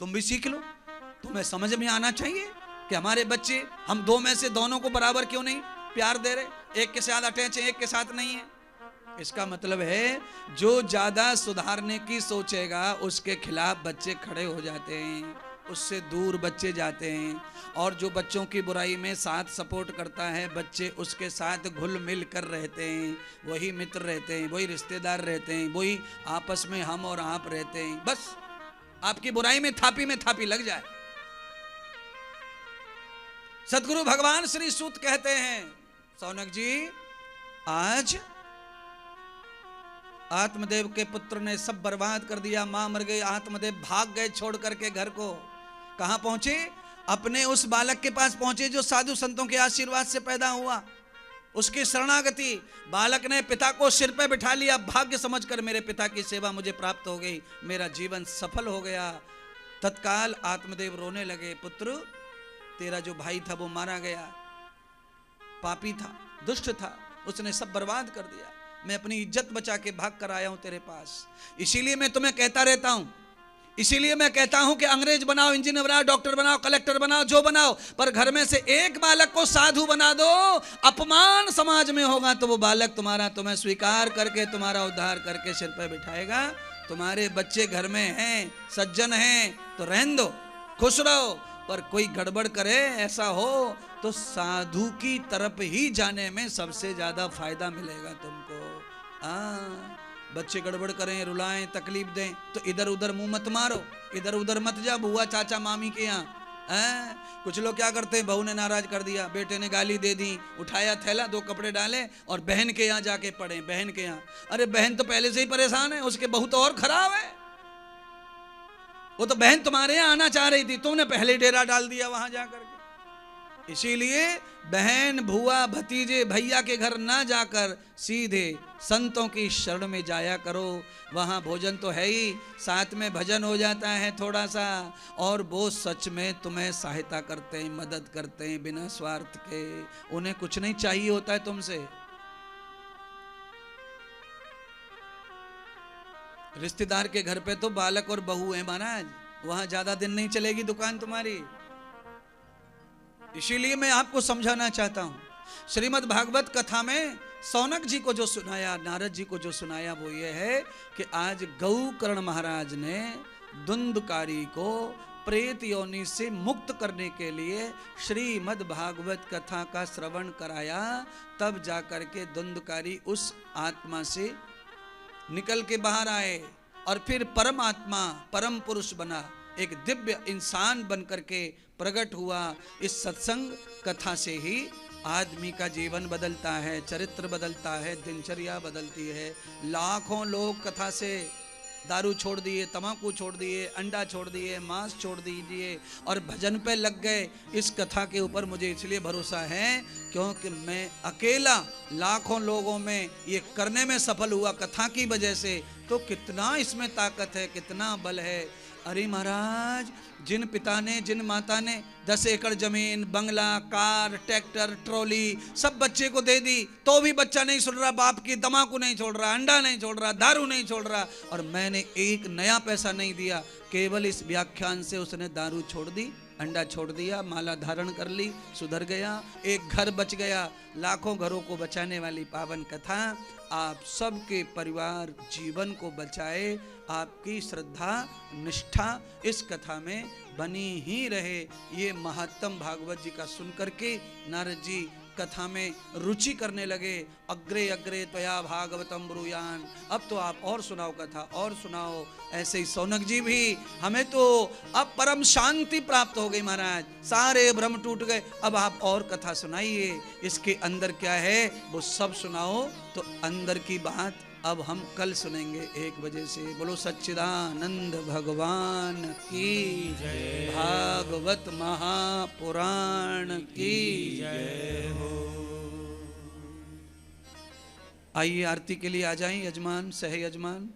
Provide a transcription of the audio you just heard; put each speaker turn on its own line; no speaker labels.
तुम भी सीख लो। तुम्हें समझ में आना चाहिए कि हमारे बच्चे, हम दो में से दोनों को बराबर क्यों नहीं प्यार दे रहे, एक के साथ अटैच है एक के साथ नहीं है। इसका मतलब है जो ज्यादा सुधारने की सोचेगा उसके खिलाफ बच्चे खड़े हो जाते हैं, उससे दूर बच्चे जाते हैं। और जो बच्चों की बुराई में साथ सपोर्ट करता है, बच्चे उसके साथ घुल मिल कर रहते हैं, वही मित्र रहते हैं, वही रिश्तेदार रहते हैं, वही आपस में हम और आप रहते हैं। बस आपकी बुराई में थापी लग जाए। सदगुरु भगवान श्री सूत कहते हैं, सौनक जी आज आत्मदेव के पुत्र ने सब बर्बाद कर दिया, मां मर गई, आत्मदेव भाग गए छोड़ करके घर को। कहां पहुंचे? अपने उस बालक के पास पहुंचे जो साधु संतों के आशीर्वाद से पैदा हुआ, उसकी शरणागति। बालक ने पिता को सिर पे बिठा लिया, भाग्य समझकर मेरे पिता की सेवा मुझे प्राप्त हो गई, मेरा जीवन सफल हो गया। तत्काल आत्मदेव रोने लगे, पुत्र तेरा जो भाई था वो मारा गया, पापी था, दुष्ट था, उसने सब बर्बाद कर दिया, मैं अपनी इज्जत बचा के भाग कर आया हूं तेरे पास। इसीलिए मैं तुम्हें कहता रहता हूं, इसीलिए मैं कहता हूं कि अंग्रेज बनाओ, इंजीनियर बनाओ, डॉक्टर बनाओ, कलेक्टर बनाओ, जो बनाओ, पर घर में से एक बालक को साधु बना दो। अपमान समाज में होगा तो वो बालक तुम्हारा तुम्हें स्वीकार करके तुम्हारा उद्धार करके सिर पर बिठाएगा। तुम्हारे बच्चे घर में हैं, सज्जन हैं तो रहने दो, खुश रहो, पर कोई गड़बड़ करे ऐसा हो तो साधु की तरफ ही जाने में सबसे ज्यादा फायदा मिलेगा तुमको। बच्चे गड़बड़ करें, रुलाएं, तकलीफ दें तो इधर उधर मुंह मत मारो, इधर उधर मत जा बुआ चाचा मामी के यहाँ। कुछ लोग क्या करते हैं, बहू ने नाराज कर दिया, बेटे ने गाली दे दी, उठाया थैला, दो कपड़े डाले और बहन के यहाँ जाके पड़े, बहन के यहाँ। अरे बहन तो पहले से ही परेशान है, उसके बहू तो और खराब है। वो तो बहन तुम्हारे यहाँ आना चाह रही थी, तुमने पहले ही डेरा डाल दिया वहां जाकर के। इसीलिए बहन भुआ भतीजे भैया के घर ना जाकर सीधे संतों की शरण में जाया करो। वहां भोजन तो है ही, साथ में भजन हो जाता है थोड़ा सा, और वो सच में तुम्हें सहायता करते हैं, मदद करते हैं बिना स्वार्थ के। उन्हें कुछ नहीं चाहिए होता है तुमसे। रिश्तेदार के घर पे तो बालक और बहू है महाराज, वहां ज्यादा दिन नहीं चलेगी दुकान तुम्हारी। इसीलिए मैं आपको समझाना चाहता हूं। श्रीमद् भागवत कथा में सौनक जी को जो सुनाया, नारद जी को जो सुनाया, वो ये है कि आज गौकर्ण महाराज ने धुंधकारी को प्रेत योनि से मुक्त करने के लिए श्रीमद् भागवत कथा का श्रवण कराया। तब जाकर के धुंधकारी उस आत्मा से निकल के बाहर आए और फिर परमात्मा, परम पुरुष बना, एक दिव्य इंसान बन करके प्रकट हुआ। इस सत्संग कथा से ही आदमी का जीवन बदलता है, चरित्र बदलता है, दिनचर्या बदलती है। लाखों लोग कथा से दारू छोड़ दिए, तंबाकू छोड़ दिए, अंडा छोड़ दिए, मांस छोड़ दीजिए और भजन पे लग गए। इस कथा के ऊपर मुझे इसलिए भरोसा है क्योंकि मैं अकेला लाखों लोगों में ये करने में सफल हुआ कथा की वजह से। तो कितना इसमें ताकत है, कितना बल है। अरे महाराज, जिन पिता ने, जिन माता ने 10 एकड़ जमीन, बंगला, कार, ट्रैक्टर, ट्रॉली सब बच्चे को दे दी, तो भी बच्चा नहीं सुन रहा बाप की, तंबाकू नहीं छोड़ रहा, अंडा नहीं छोड़ रहा, दारू नहीं छोड़ रहा, और मैंने एक नया पैसा नहीं दिया। केवल इस व्याख्यान से उसने दारू छोड़ दी, अंडा छोड़ दिया, माला धारण कर ली, सुधर गया, एक घर बच गया। लाखों घरों को बचाने वाली पावन कथा आप सबके परिवार जीवन को बचाए। आपकी श्रद्धा निष्ठा इस कथा में बनी ही रहे। ये महात्म भागवत जी का सुन करके नारद जी कथा में रुचि करने लगे। अग्रे अग्रे त्वया भागवतम ब्रूयान, अब तो आप और सुनाओ कथा, और सुनाओ। ऐसे ही सौनक जी भी, हमें तो अब परम शांति प्राप्त हो गई महाराज, सारे भ्रम टूट गए, अब आप और कथा सुनाइए, इसके अंदर क्या है वो सब सुनाओ। तो अंदर की बात अब हम कल सुनेंगे 1 बजे से। बोलो सच्चिदानंद भगवान की जय, भागवत महापुराण की जय हो। आइए आरती के लिए आ जाएं यजमान, सह यजमान।